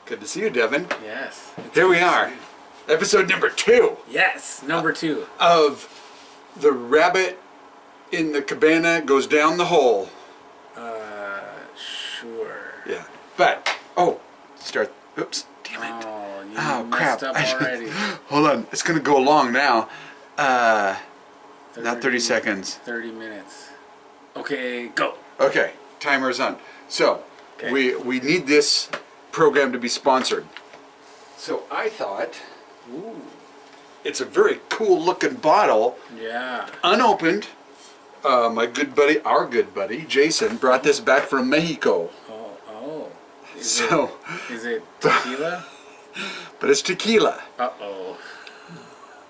Good to see you, Devin. Yes. Here we are. Episode number 2 Yes, number 2. of The Rabbit in the Cabana Goes Down the Hole. Sure. Yeah. But, oops, damn it. Oh, you Oh, messed crap. up already. Hold on, it's going to go long now. Not 30 seconds. 30 minutes. Okay, go. Okay, timer's on. So, Okay. we need this program to be sponsored. So I thought, Ooh. it's a very cool looking bottle, Yeah. unopened. Our good buddy, Jason, brought this back from Mexico. Oh. So, Is it tequila? but it's tequila. Uh-oh.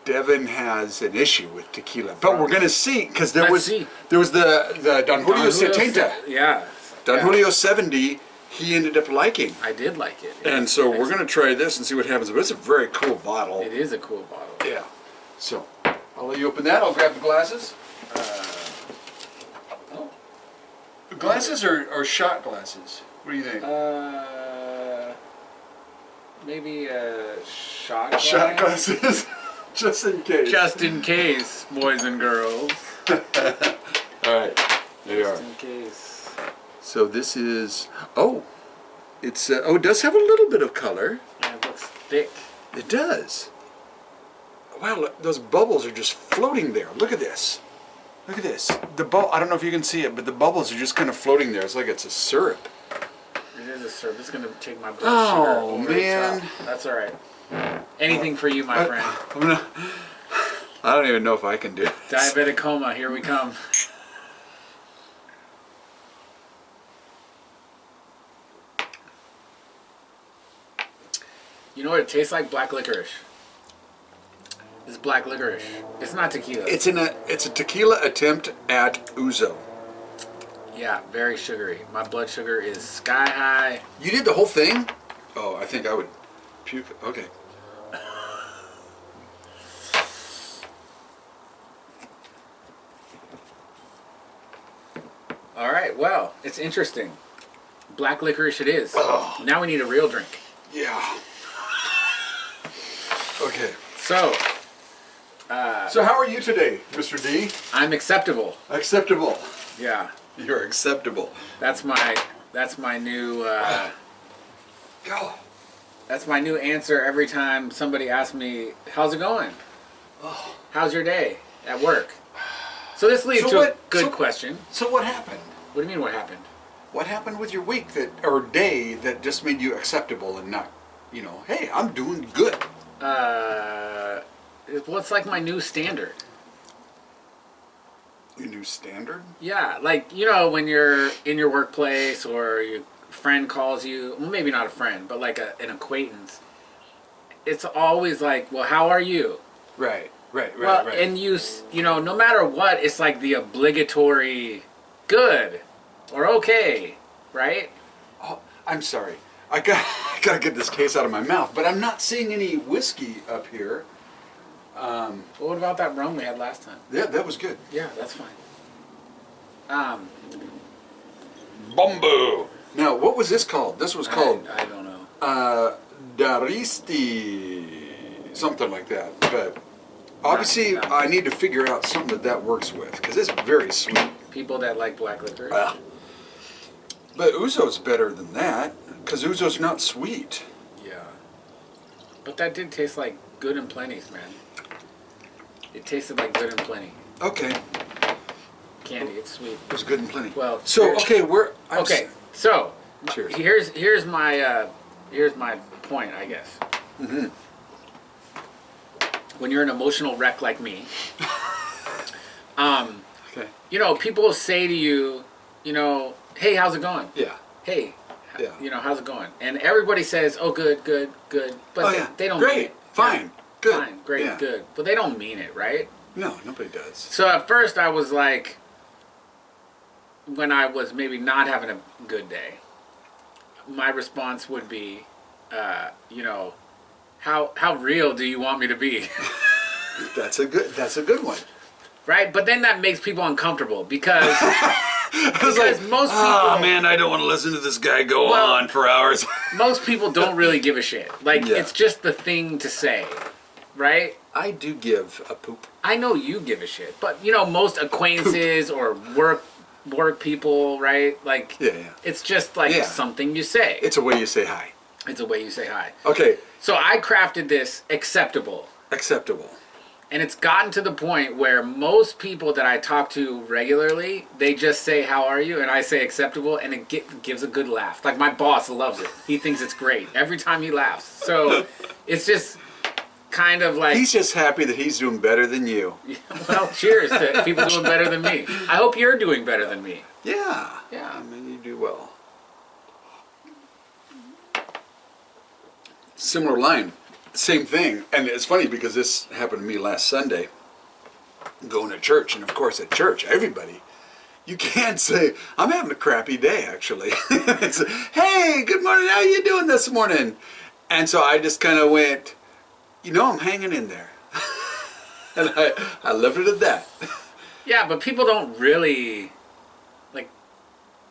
Devin has an issue with tequila, but we're gonna see because there Let's was see. the Don Julio Julio 70. Yeah. Don Yeah. Julio 70. He ended up liking, I did like it. and so we're gonna try this and see what happens. But it's a very cool bottle. It is a cool bottle. Yeah. So I'll let you open that. I'll grab the glasses. Oh. Glasses or shot glasses? What do you think? Maybe a shot glass? Shot glasses, just in case. Just in case, boys and girls. All right. There you are. Just in case. So this is. Oh, it's. It does have a little bit of color. Yeah, it looks thick. It does. Wow, look, those bubbles are just floating there. Look at this. Look at this. I don't know if you can see it, but the bubbles are just kind of floating there. It's like it's a syrup. It is a syrup. It's gonna take my blood Oh, sugar over the man. top. That's all right. Anything for you, my friend. I don't even know if I can do it. Diabetic coma. Here we come. You know what it tastes like? Black licorice. It's black licorice. It's not tequila. It's a tequila attempt at ouzo. Yeah, very sugary. My blood sugar is sky high. You did the whole thing? Oh, I think I would puke. Okay. All right, well, it's interesting. Black licorice it is. Oh. Now we need a real drink. Yeah. Okay. So, So how are you today, Mr. D? I'm acceptable. Acceptable. Yeah, You're acceptable. that's my new Go. that's my new answer every time somebody asks me, "How's it going? How's your day at work?" So this leads to a good question. So what happened? What do you mean? What happened? What happened with your week or day that just made you acceptable and not, hey, I'm doing good? Well, it's like my new standard. Your new standard? Yeah, like, when you're in your workplace or your friend calls you, well, maybe not a friend, but like an acquaintance, it's always like, well, how are you? Right. Well, and no matter what, it's like the obligatory good or okay, right? Oh, I'm sorry. I gotta get this case out of my mouth, but I'm not seeing any whiskey up here. Well, what about that rum we had last time? Yeah, that was good. Yeah, that's fine. Bumbo. Now, what was this called? This was called I don't know. Daristi, something like that. But obviously, No. I need to figure out something that works with because it's very sweet. People that like black liquor. But ouzo's better than that because ouzo's not sweet. Yeah. But that did taste like good and plenty's, man. It tasted like good and plenty. Okay, Candy, it's sweet. it was good and plenty. Well, so cheers. okay, So Cheers. here's my point, I guess. Mm-hmm. When you're an emotional wreck like me, Okay. people say to you, hey, how's it going? Yeah. Hey, Yeah. how's it going? And everybody says, oh, good, but they don't Great. mean it. Fine. Yeah. Good. Fine, great, Yeah. good. But they don't mean it, right? No, nobody does. So at first I was like, when I was maybe not having a good day, my response would be, how real do you want me to be? That's a good one. Right? But then that makes people uncomfortable because Because most people, oh man, I don't want to listen to this guy go Well- on for hours. most people don't really give a shit. Like, Yeah. it's just the thing to say, right? I do give a poop. I know you give a shit, but you know, most acquaintances or work people, right? Like, Yeah. it's just like Yeah. something you say. It's a way you say hi. It's a way you say hi. Okay, So I crafted this acceptable. acceptable. And it's gotten to the point where most people that I talk to regularly, they just say, "How are you?" And I say acceptable, and it gives a good laugh. Like, my boss loves it. He thinks it's great every time he laughs. So it's just kind of like, He's just happy that he's doing better than you. well, cheers to people doing better than me. I hope you're doing better than me. Yeah. Yeah. I mean, you do well. Similar line. Same thing. And it's funny because this happened to me last Sunday. Going to church, and of course at church, everybody, you can't say, I'm having a crappy day, actually. It's, hey, good morning, how you doing this morning? And so I just kind of went, you know, I'm hanging in there. And I left it at that. Yeah, but people don't really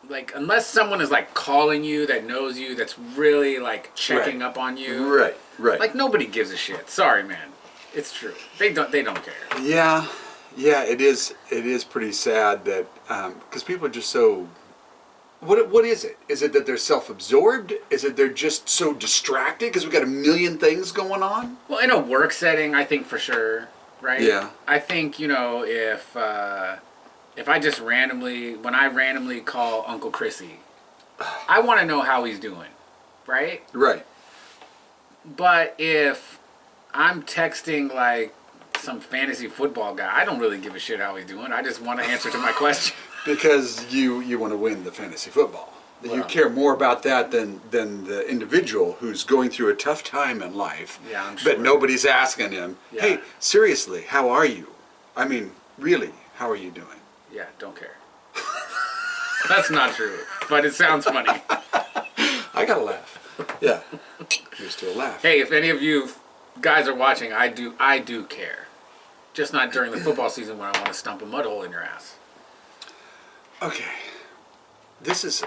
like unless someone is like calling you that knows you, that's really like checking Right. up on you. Right. Like, nobody gives a shit. Sorry, man. It's true. They don't care. Yeah, it is pretty sad that, because people are just so, what is it? Is it that they're self-absorbed? Is it they're just so distracted because we've got a million things going on? Well, in a work setting, I think for sure, right? Yeah. I think, you know, if I just when I randomly call Uncle Chrissy, I want to know how he's doing, right? Right. But if I'm texting like some fantasy football guy, I don't really give a shit how he's doing. I just want to answer to my question. Because you want to win the fantasy football. You Well. care more about that than the individual who's going through a tough time in life. Yeah, I'm sure. But nobody's asking him, Yeah. hey, seriously, how are you? I mean, really, how are you doing? Yeah, don't care. That's not true, but it sounds funny. I gotta laugh. Yeah. You're still laughing. Hey, if any of you guys are watching, I do care. Just not during the football season when I want to stump a mud hole in your ass. Okay. This is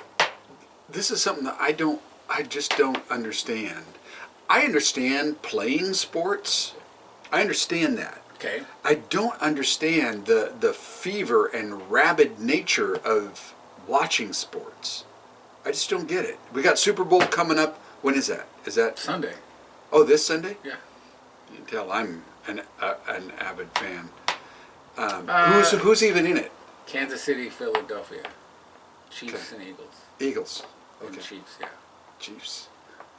something that I just don't understand. I understand playing sports. I understand that. Okay? I don't understand the fever and rabid nature of watching sports. I just don't get it. We got Super Bowl coming up. When is that? Is that Sunday. this Sunday? Yeah. You can tell I'm an avid fan. Uh, Who's even in it? Kansas City, Philadelphia. Chiefs and Eagles. Eagles. And Okay. Chiefs, yeah. Chiefs.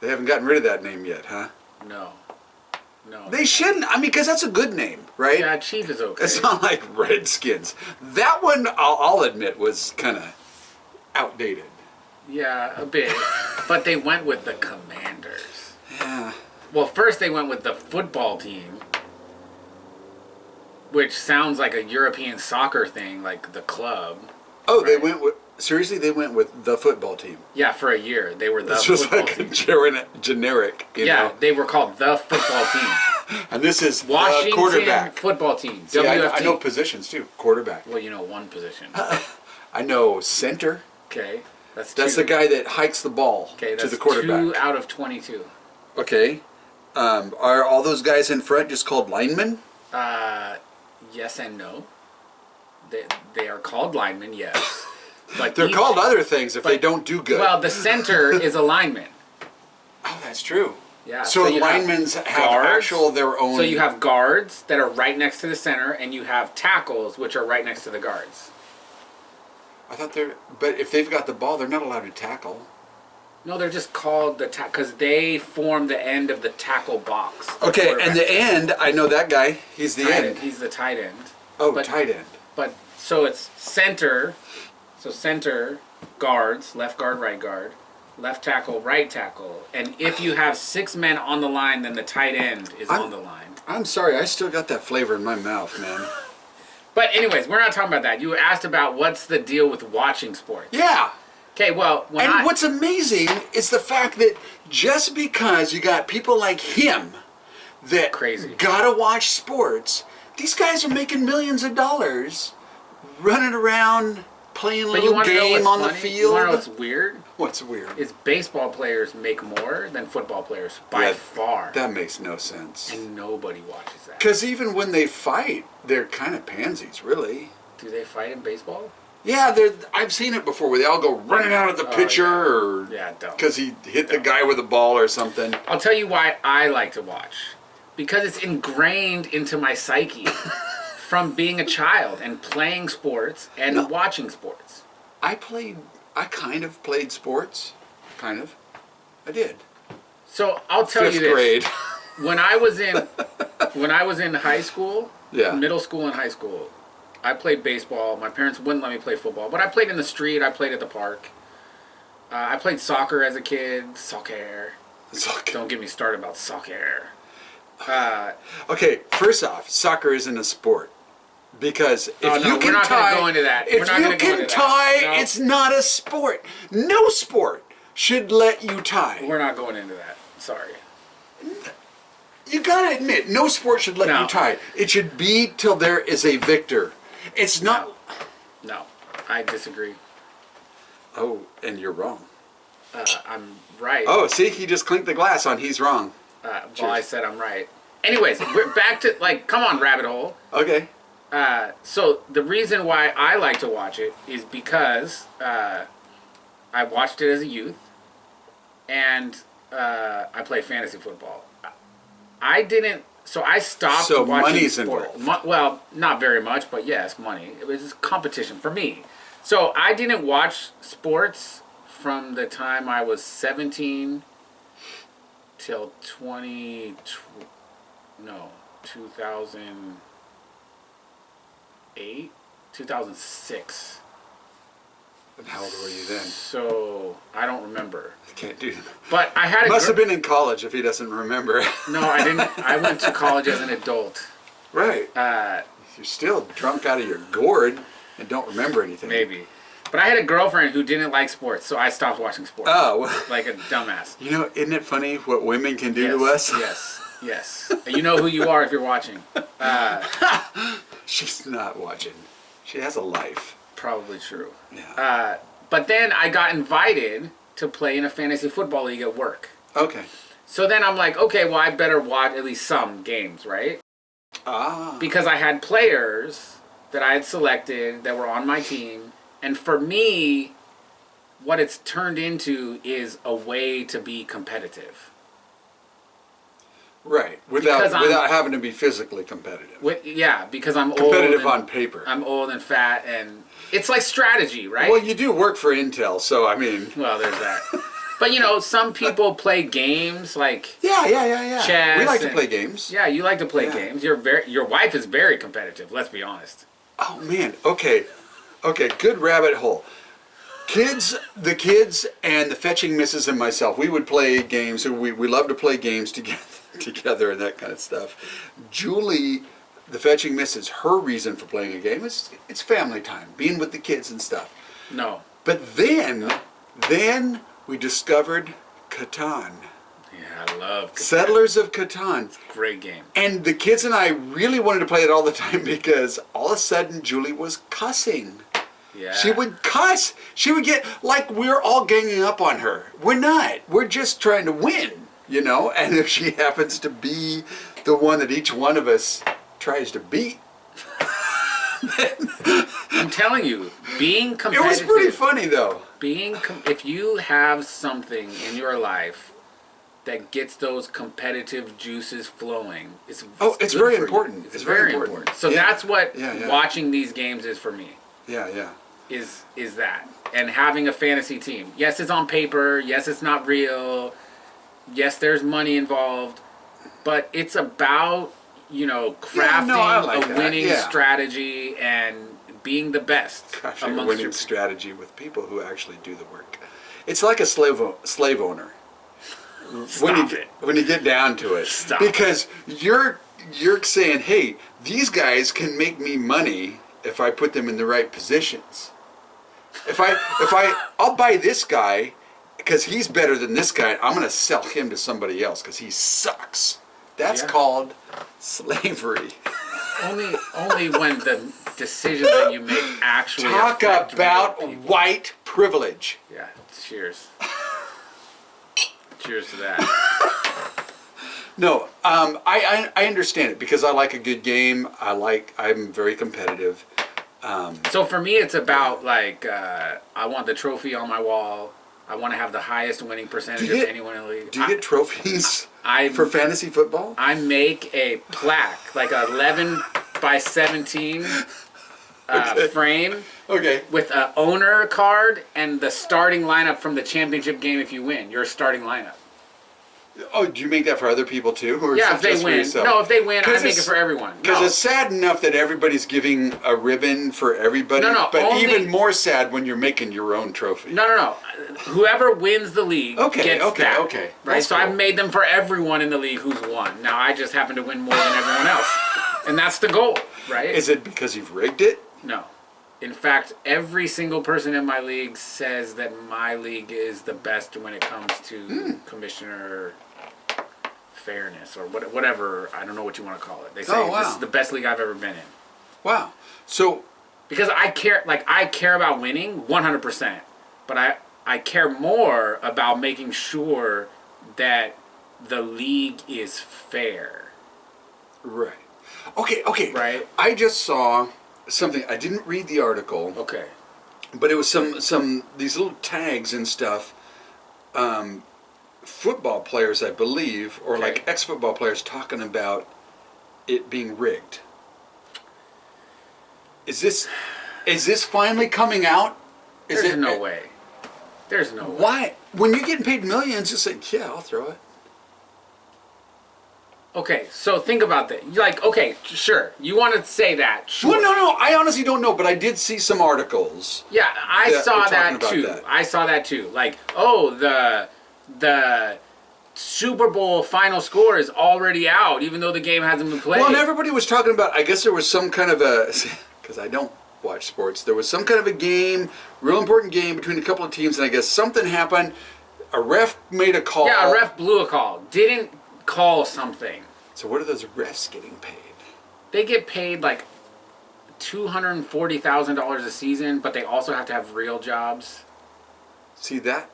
They haven't gotten rid of that name yet, huh? No. They shouldn't. I mean, because that's a good name, right? Yeah, Chief is okay. It's not like Redskins. That one, I'll admit, was kind of outdated. Yeah, a bit. But they went with the Commanders. Yeah. Well, first they went with the football team, which sounds like a European soccer thing, like the club. Oh, they Right. went with. Seriously, they went with the football team. Yeah, for a year they were the It's just football like a team. generic, you Yeah, know. they were called the football team. And this is Washington quarterback. football team. See, WFT. I know positions too. Quarterback. Well, you know one position. I know center. Okay, that's That's two. the guy that hikes the ball Okay, to that's the quarterback. 2 out of 22. Okay. Are all those guys in front just called linemen? Yes and no. They are called linemen, yes. But They're each- called other things if they but- don't do good. Well, the center is a lineman. oh, that's true. Yeah. So you have linemen have guards. actual their own. So you have guards that are right next to the center, and you have tackles, which are right next to the guards. I thought they're. But if they've got the ball, they're not allowed to tackle. No, they're just called the because they form the end of the tackle box. Okay, and Quarterback. the end, I know that guy. He's the Tight end. He's the tight end. Oh, but- tight end. But so it's center. So center, guards, left guard, right guard, left tackle, right tackle, and if you have 6 men on the line, then the tight end is on the line. I'm sorry, I still got that flavor in my mouth, man. But anyways, we're not talking about that. You asked about what's the deal with watching sports. Yeah. Okay, well, And what's amazing is the fact that just because you got people like him that Crazy. gotta watch sports, these guys are making millions of dollars running around playing a But you little want to know game what's on the funny? You want to know field. what's weird? What's weird? Is baseball players make more than football players by Yeah, far. That makes no sense. And nobody watches that. Because even when they fight, they're kind of pansies, really. Do they fight in baseball? Yeah, I've seen it before where they all go running out at the pitcher or Yeah, don't. because he hit the guy with a ball or something. I'll tell you why I like to watch. Because it's ingrained into my psyche from being a child and playing sports and No. watching sports. I kind of played sports. Kind of. I did. So I'll tell Fifth you this. grade. When I was in high school, Yeah. middle school and high school, I played baseball. My parents wouldn't let me play football, but I played in the street. I played at the park. I played soccer as a kid. Soccer. Don't get me started about soccer. Okay, first off, soccer isn't a sport. Because if no, you we're can not gonna tie, go into that. We're if not you gonna go can into that. tie, No. it's not a sport. No sport should let you tie. We're not going into that. Sorry. You gotta admit, no sport should let No. you tie. It should be till there is a victor. It's not. No, I disagree. Oh, and you're wrong. I'm right. Oh, see, he just clinked the glass on. He's wrong. Well, I said I'm right. Anyways, we're back to, come on, rabbit hole. Okay. So the reason why I like to watch it is because I watched it as a youth, and I play fantasy football. I didn't. So I stopped So watching money's sport. involved. Well, not very much, but yes, money. It was competition for me. So I didn't watch sports from the time I was 17 till 2008, 2006. And how old were you then? So I don't remember. Can't do that. But I had a Must have been in college if he doesn't remember. No, I didn't. I went to college as an adult. Right. You're still drunk out of your gourd and don't remember anything. Maybe. But I had a girlfriend who didn't like sports, so I stopped watching sports. Oh, well, Like a dumbass. you know, isn't it funny what women can do to us? Yes. You know who you are if you're watching. She's not watching. She has a life. Probably true. Yeah. But then I got invited to play in a fantasy football league at work. Okay. So then I'm like, okay, well, I better watch at least some games, right? Ah. Because I had players that I had selected that were on my team. And for me, what it's turned into is a way to be competitive. Right. Because Without having to be physically competitive. Because I'm Competitive old. on paper. I'm old and fat, and it's like strategy, right? Well, you do work for Intel, so I mean. Well, there's that. But some people play games like. Yeah. Chess We like to and- play games. Yeah, you like to play Yeah. games. Your wife is very competitive. Let's be honest. Oh man. Okay. Good rabbit hole. The kids, and the fetching missus and myself, we would play games. We love to play games together and that kind of stuff. Julie, the fetching missus, her reason for playing a game is it's family time, being with the kids and stuff. No. But then we discovered Catan. Yeah, I love Catan. Settlers of Catan. Great game. And the kids and I really wanted to play it all the time because all of a sudden Julie was cussing. Yeah. She would cuss. She would get like we're all ganging up on her. We're not. We're just trying to win, And if she happens to be the one that each one of us tries to beat, I'm telling you, being it competitive. was pretty funny though. If you have something in your life that gets those competitive juices flowing, it's It's good very for you. important. It's very important. So Yeah. that's what Yeah. watching these games is for me. Yeah. Is that, and having a fantasy team. Yes, it's on paper. Yes, it's not real. Yes, there's money involved, but it's about crafting I like a that. winning Yeah. strategy and being the best Crafting a amongst winning your strategy with people who actually do the work. It's like a slave owner. Stop it. When you get down to it, Stop. because you're saying, hey, these guys can make me money if I put them in the right positions. I'll buy this guy because he's better than this guy. I'm going to sell him to somebody else because he sucks. That's Yeah. called slavery. only when the decisions that you make actually Talk affect about real people. white privilege. Yeah, cheers. Cheers to that. No, I understand it because I like a good game. I'm very competitive. So for me, it's about like I want the trophy on my wall. I want to have the highest winning percentage of anyone in the league. Do you get trophies I for fantasy football? I make a plaque, like a 11 by 17 frame Okay. with an owner card and the starting lineup from the championship game. If you win, your starting lineup. Oh, do you make that for other people too? Or Yeah, is if it they just for win. yourself? No, if they win, I 'Cause make it it's- for everyone. Because No. it's sad enough that everybody's giving a ribbon for everybody. No, But only- even more sad when you're making your own trophy. No. Whoever wins the league Okay, gets okay, that. okay. Right? That's So cool. I've made them for everyone in the league who's won. Now I just happen to win more than everyone else. And that's the goal, right? Is it because you've rigged it? No. In fact, every single person in my league says that my league is the best when it comes to commissioner fairness or whatever. I don't know what you want to call it. They say Oh, wow. this is the best league I've ever been in. Wow. So, Because I care about winning 100%. But I care more about making sure that the league is fair. right. Okay. Right. I just saw something. I didn't read the article, Okay. but it was some these little tags and stuff. Football players, I believe, or Okay. like ex-football players talking about it being rigged. Is this finally coming out? There's no way. There's no way. Why? When you're getting paid millions, it's like, yeah, I'll throw it. Okay, so think about that. Like, okay, sure. You want to say that. Sure. Well, no, I honestly don't know, but I did see some articles. Yeah, I that saw we're talking that about too. that. I saw that too. Like, oh, the Super Bowl final score is already out, even though the game hasn't been played. Well, and everybody was talking about, I guess there was some kind of a, because I don't watch sports, there was some kind of a game, real important game between a couple of teams, and I guess something happened. A ref made a call. Yeah, a ref blew a call. Didn't call something. So what are those refs getting paid? They get paid like $240,000 a season, but they also have to have real jobs. See, that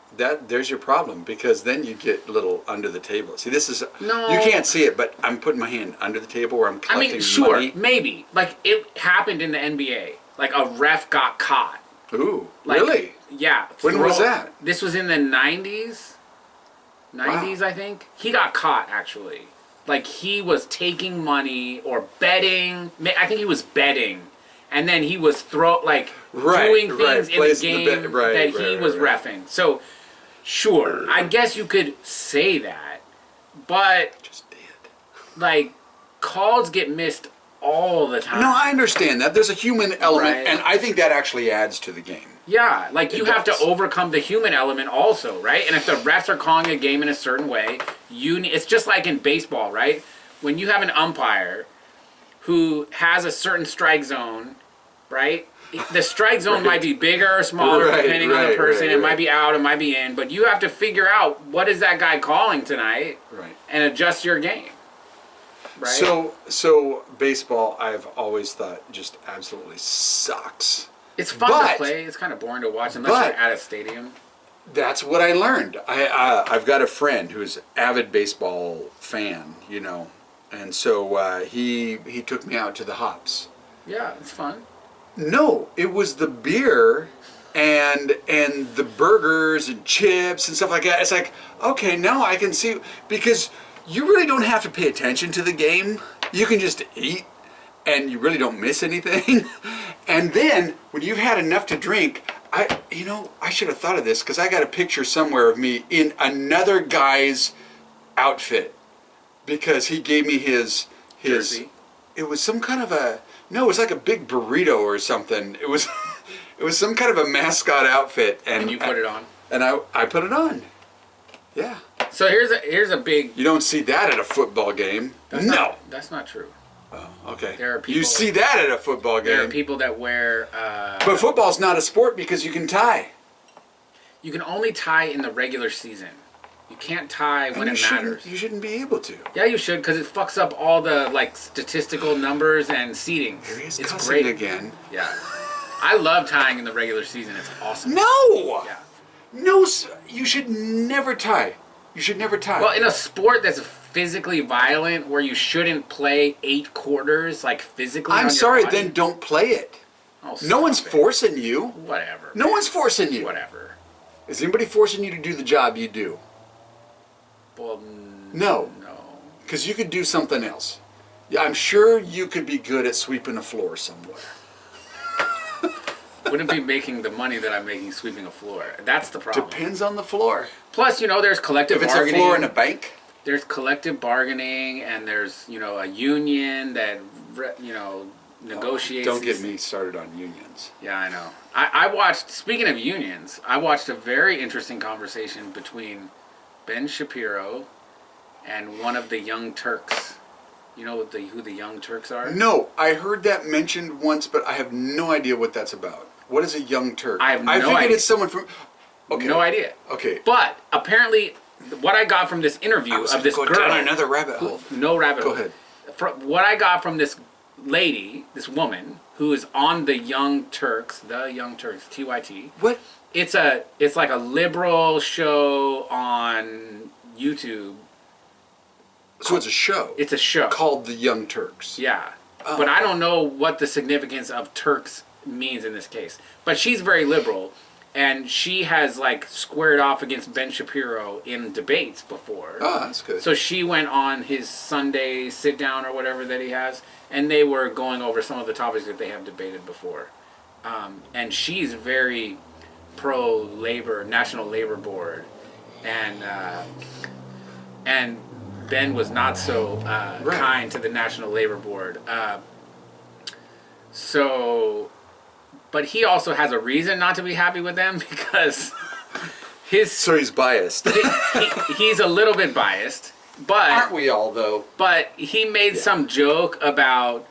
there's your problem, because then you get a little under the table. See, this is, No. you can't see it, but I'm putting my hand under the table where I'm I collecting mean, sure, money. maybe. Like, it happened in the NBA. Like, a ref got caught. Ooh, Like, really? Yeah. When was that? This was in the 90s. 90s, Wow. I think. He got caught, actually. Like, he was taking money or betting. I think he was betting. And then he was Right, doing right, things in the placing the game bet- right, that he right, was right. reffing. So, sure, I guess you could say that. But, Just did. like, calls get missed all the time. No, I understand that. There's a human element, Right. and I think that actually adds to the game. Yeah, like you It have to does. overcome the human element also, right? And if the refs are calling a game in a certain way, it's just like in baseball, right? When you have an umpire who has a certain strike zone, right? The strike zone might be bigger or smaller Right, depending on the right, person. right, It might right. be out, it might be in, but you have to figure out what is that guy calling tonight Right. and adjust your game. Right? So baseball, I've always thought just absolutely sucks. it's fun but- to play. It's kind of boring to watch unless but- you're at a stadium. That's what I learned. I've got a friend who's an avid baseball fan, you know, and so he took me out to the hops. Yeah, it's fun. No, it was the beer and the burgers and chips and stuff like that. It's like, okay, now I can see, because you really don't have to pay attention to the game. You can just eat and you really don't miss anything. And then when you've had enough to drink, I should have thought of this, because I got a picture somewhere of me in another guy's outfit, because he gave me his Jersey. It was some kind of it was like a big burrito or something. It was it was some kind of a mascot outfit, And you put it on. and I put it on. Yeah. So here's a big. You don't see that at a football game. No. That's not true. Okay. There are people- You see that at a football There are game. people that wear. But football's not a sport because you can tie. You can only tie in the regular season. You can't tie when it matters. You shouldn't be able to. Yeah, you should, because it fucks up all the like statistical numbers and seating. Here he is It's cussing great again. Yeah, I love tying in the regular season. It's awesome. No! Yeah. No, you should never tie. You should never tie. Well, in a sport that's physically violent, where you shouldn't play 8 quarters, like physically. I'm on your sorry, body, then don't play it. oh, No stop one's it. forcing you. Whatever. No one's forcing you. Whatever. Is anybody forcing you to do the job you do? Well, No. no. Because you could do something else. Yeah, I'm sure you could be good at sweeping a floor somewhere. Wouldn't be making the money that I'm making sweeping a floor. That's the problem. Depends on the floor. Plus, there's collective If it's bargaining. a floor in a bank, There's collective bargaining, and there's a union that negotiates. don't get these- me started on unions. Yeah, I know. I watched. Speaking of unions, I watched a very interesting conversation between Ben Shapiro and one of the Young Turks. You know who the Young Turks are? No, I heard that mentioned once, but I have no idea what that's about. What is a young Turk? I have no figured idea. it's someone from. Okay. No idea. Okay. But apparently, what I got from this interview I was of gonna this go girl. down another rabbit hole. No rabbit Go hole. ahead. From what I got from this lady, this woman who is on the Young Turks, TYT. What? It's like a liberal show on YouTube. So it's a show. It's a show called The Young Turks. Yeah. Oh. But I don't know what the significance of Turks means in this case. But she's very liberal, and she has like squared off against Ben Shapiro in debates before. Oh, that's good. So she went on his Sunday sit down or whatever that he has, and they were going over some of the topics that they have debated before. And she's very pro labor, National Labor Board, and Ben was not so Right. kind to the National Labor Board. But he also has a reason not to be happy with them because So he's biased. he's a little bit biased, but Aren't we all, though? But he made some joke about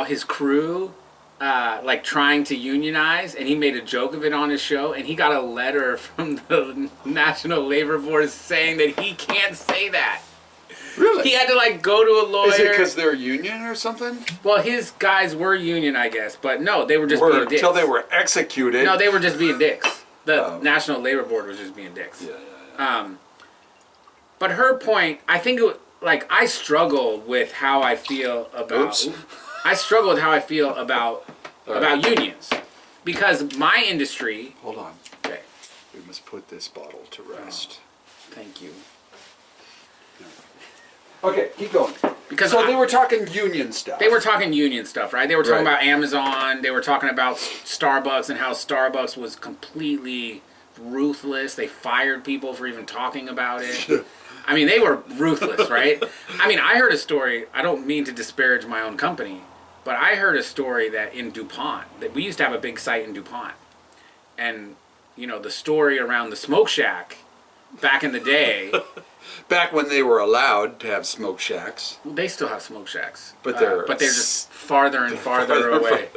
his crew, like trying to unionize, and he made a joke of it on his show, and he got a letter from the National Labor Board saying that he can't say that. Really? He had to like go to a lawyer. Is it because they're a union or something? Well, his guys were union, I guess, but no, they were just Or being dicks. until they were executed. No, they were just being dicks. The Oh. National Labor Board was just being dicks. Yeah. But her point, I think, I struggle with how I feel about. Oops. I struggle with how I feel about right. unions, because my industry. Hold on. Okay, We must put this bottle to rest. thank you. Okay, keep going. Because So they were talking union stuff. They were talking union stuff, right? They were talking Right. about Amazon. They were talking about Starbucks and how Starbucks was completely ruthless. They fired people for even talking about it. I mean, they were ruthless, right? I mean, I heard a story. I don't mean to disparage my own company, but I heard a story that in DuPont, that we used to have a big site in DuPont. And, the story around the smoke shack back in the day, Back when they were allowed to have smoke shacks. they still have smoke shacks. But they're just farther and farther away.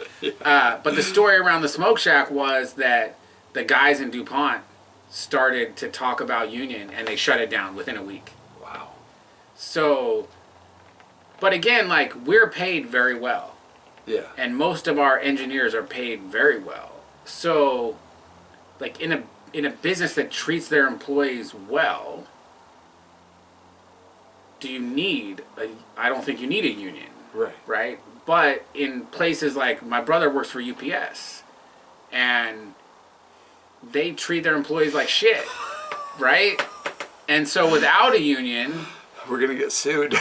But the story around the smoke shack was that the guys in DuPont started to talk about union, and they shut it down within a week. Wow. So, but again, we're paid very well, Yeah. and most of our engineers are paid very well. So, in a business that treats their employees well, I don't think you need a union, Right. right? But in places like, my brother works for UPS, and they treat their employees like shit, right? And so without a union, We're gonna get sued.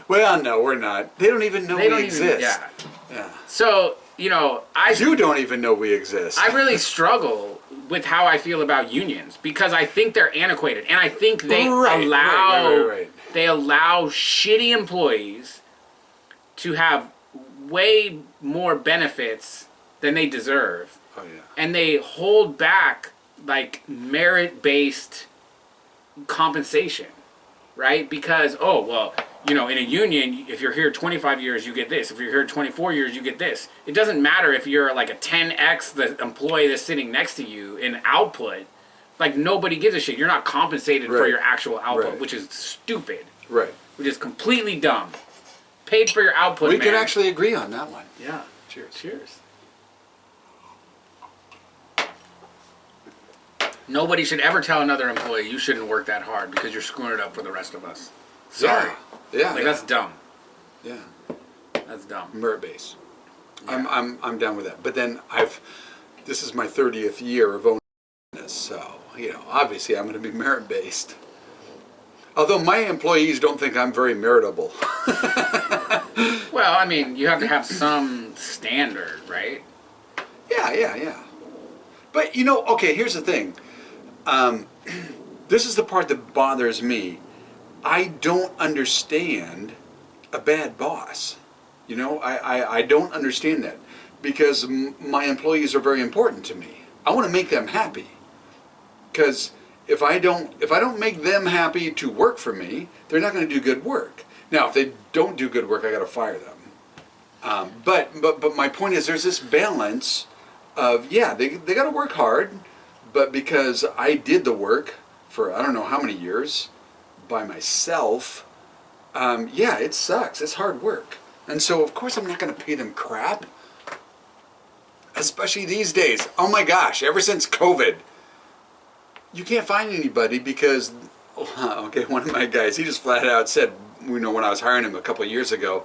Well, no, we're not. They don't even know they we don't exist. even, yeah. Yeah. So, You don't even know we exist. I really struggle with how I feel about unions, because I think they're antiquated, and I think they Right. they allow shitty employees to have way more benefits than they deserve, Oh yeah. and they hold back merit-based compensation, right? Because in a union, if you're here 25 years, you get this. If you're here 24 years, you get this. It doesn't matter if you're like a 10x the employee that's sitting next to you in output, Like, nobody gives a shit. You're not compensated for Right. your actual output, Right. which is stupid. Right. Which is completely dumb. Paid for your output, We man. can actually agree on that one. Yeah. Cheers. Cheers. Nobody should ever tell another employee you shouldn't work that hard because you're screwing it up for the rest of us. Sorry. Yeah. Like, that's dumb. Yeah. That's dumb. Merit base. Yeah. I'm down with that. But then this is my 30th year of owning this, so obviously I'm going to be merit based. Although my employees don't think I'm very meritable. Well, I mean, you have to have some standard, right? Yeah. But okay, here's the thing. This is the part that bothers me. I don't understand a bad boss. I don't understand that because my employees are very important to me. I want to make them happy. Because if I don't make them happy to work for me, they're not going to do good work. Now, if they don't do good work, I got to fire them. But my point is, there's this balance of they got to work hard, but because I did the work for I don't know how many years by myself, it sucks. It's hard work, and so of course I'm not going to pay them crap. Especially these days. Oh my gosh! Ever since COVID. You can't find anybody because, one of my guys, he just flat out said, when I was hiring him a couple of years ago,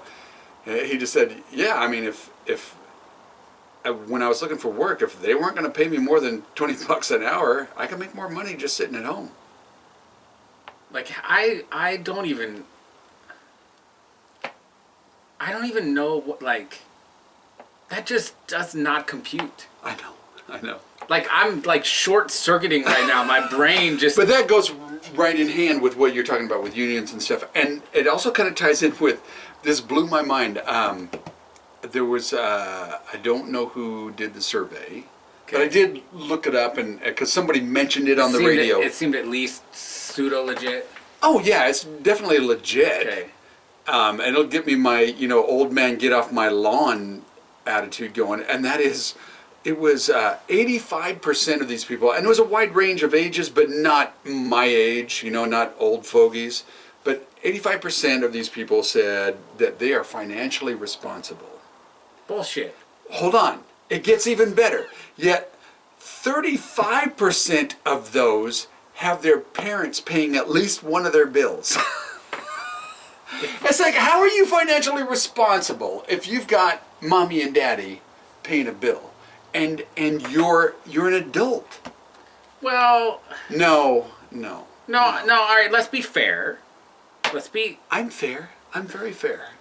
he just said, I mean, if when I was looking for work, if they weren't going to pay me more than $20 an hour, I could make more money just sitting at home. Like, I don't even know what, like, that just does not compute. I know. Like, I'm, like, short-circuiting right now. My brain just... But that goes right in hand with what you're talking about with unions and stuff. And it also kind of ties in with, this blew my mind. There was, I don't know who did the survey, but I did look it up and because somebody mentioned it on the radio. It seemed at least pseudo-legit. Oh, yeah, it's definitely legit. Okay. And it'll get me my, old man get off my lawn attitude going. And that is... It was 85% of these people, and it was a wide range of ages, but not my age, not old fogies. But 85% of these people said that they are financially responsible. Bullshit. Hold on. It gets even better. Yet 35% of those have their parents paying at least one of their bills. It's like, how are you financially responsible if you've got mommy and daddy paying a bill? And you're an adult. Well... No. No, all right, let's be fair. I'm fair. I'm very fair.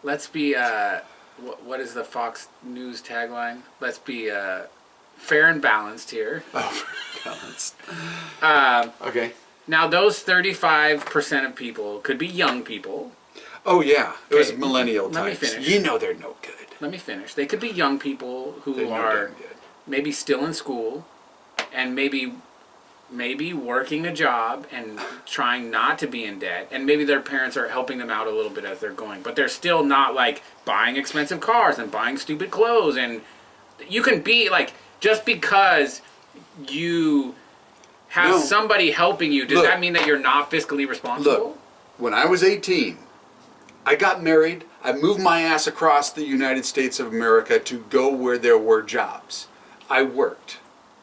Let's be, what is the Fox News tagline? Let's be, fair and balanced here. Oh, balanced. Okay. Now, those 35% of people could be young people. Oh, yeah. It was Okay, millennial let me types. finish. They're no good. Let me finish. They could be young people who They're no are damn good. maybe still in school and maybe working a job and trying not to be in debt, and maybe their parents are helping them out a little bit as they're going, but they're still not like buying expensive cars and buying stupid clothes. And you can be like, just because you have somebody helping you, does that mean that you're not fiscally responsible? Look, when I was 18, I got married. I moved my ass across the United States of America to go where there were jobs. I worked.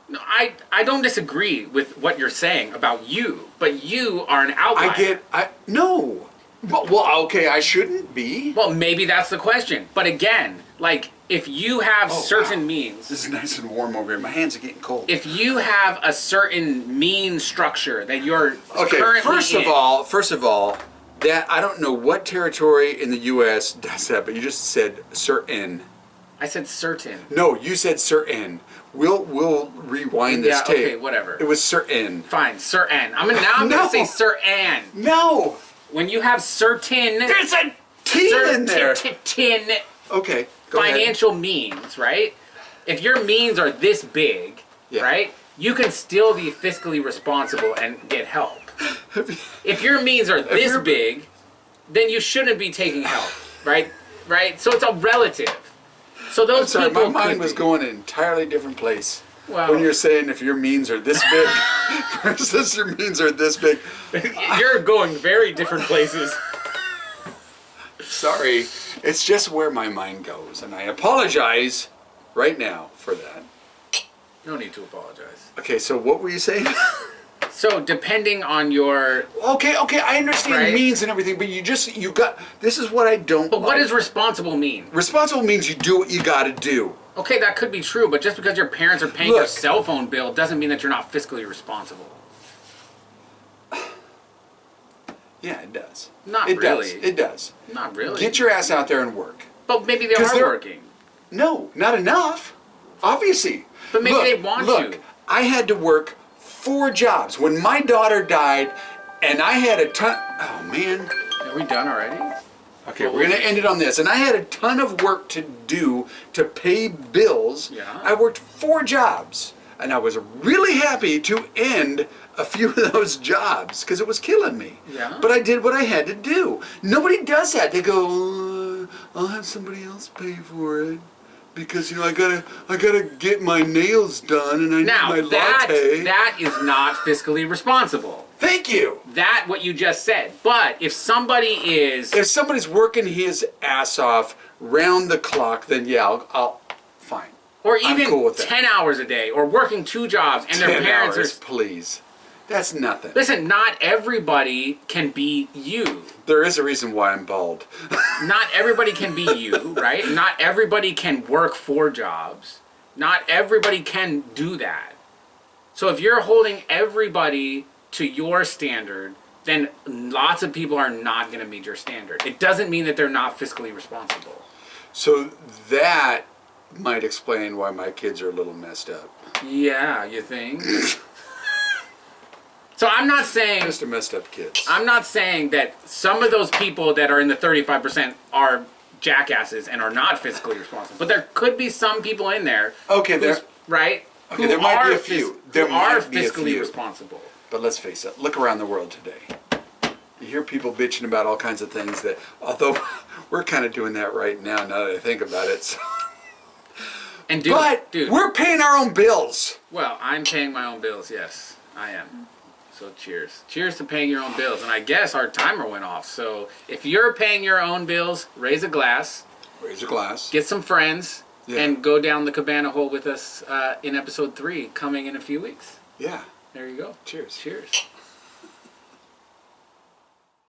No, I don't disagree with what you're saying about you, but you are an outlier. No. Well, okay, I shouldn't be. Well, maybe that's the question. But again, like, if you have certain means... This is nice and warm over here. My hands are getting cold. If you have a certain mean structure that you're Okay, currently first of all, that I don't know what territory in the U.S. does that, but you just said certain. I said certain. No, you said certain. We'll rewind this tape. Okay, whatever. It was certain. Fine, certain. I'm gonna say certain. No. When you have certain... There's a T in there. Okay, go ahead. Financial means, right? If your means are this big, right, you can still be fiscally responsible and get help. If your means are this big, then you shouldn't be taking help, right? Right? So it's a relative. So those I'm sorry, people my mind was going in an entirely different place. Well- when you're saying if your means are this big versus your means are this big. You're going very different places. Sorry, it's just where my mind goes, and I apologize right now for that. No need to apologize. Okay, so what were you saying? So depending on your, Okay, I understand Right. means and everything, but you got. This is what I don't. but what like. does responsible mean? Responsible means you do what you got to do. Okay, that could be true, but just because your parents are paying your Look. cell phone bill doesn't mean that you're not fiscally responsible. Yeah, it does. Not it really. Does. It does. Not really. Get your ass out there and work. But maybe they 'Cause are they're- working. No, not enough. Obviously. But maybe Look, they want look, to. I had to work 4 jobs. When my daughter died, and I had a ton. Oh, man. Are we done already? Okay, we're going to end it on this. And I had a ton of work to do to pay bills. Yeah. I worked 4 jobs. And I was really happy to end a few of those jobs because it was killing me. Yeah. But I did what I had to do. Nobody does that. They go, I'll have somebody else pay for it. Because I gotta get my nails done and I Now, need my latte. that is not fiscally responsible. Thank you. That what you just said. But if somebody is If somebody's working his ass off round the clock, then yeah, I'll fine. or I'm even cool with that. 10 hours a day or working 2 jobs and their 10 parents hours, are please. That's nothing. Listen, not everybody can be you. There is a reason why I'm bald. Not everybody can be you, right? Not everybody can work 4 jobs. Not everybody can do that. So if you're holding everybody to your standard, then lots of people are not going to meet your standard. It doesn't mean that they're not fiscally responsible. So that might explain why my kids are a little messed up. Yeah, you think? So I'm not saying Just a messed up kids. I'm not saying that some of those people that are in the 35% are jackasses and are not fiscally responsible. But there could be some people in there, Okay, there. right? Okay, there might be a few. There who are might be a fiscally few. responsible. But let's face it. Look around the world today. You hear people bitching about all kinds of things that, although we're kind of doing that right now. Now that I think about it. So. And dude, But we're paying our own bills. well, I'm paying my own bills. Yes, I am. So cheers. Cheers to paying your own bills. And I guess our timer went off. So if you're paying your own bills, raise a glass, Raise your glass. get some friends, Yeah. and go down the cabana hole with us in episode 3 coming in a few weeks. Yeah. There you go. Cheers. Cheers.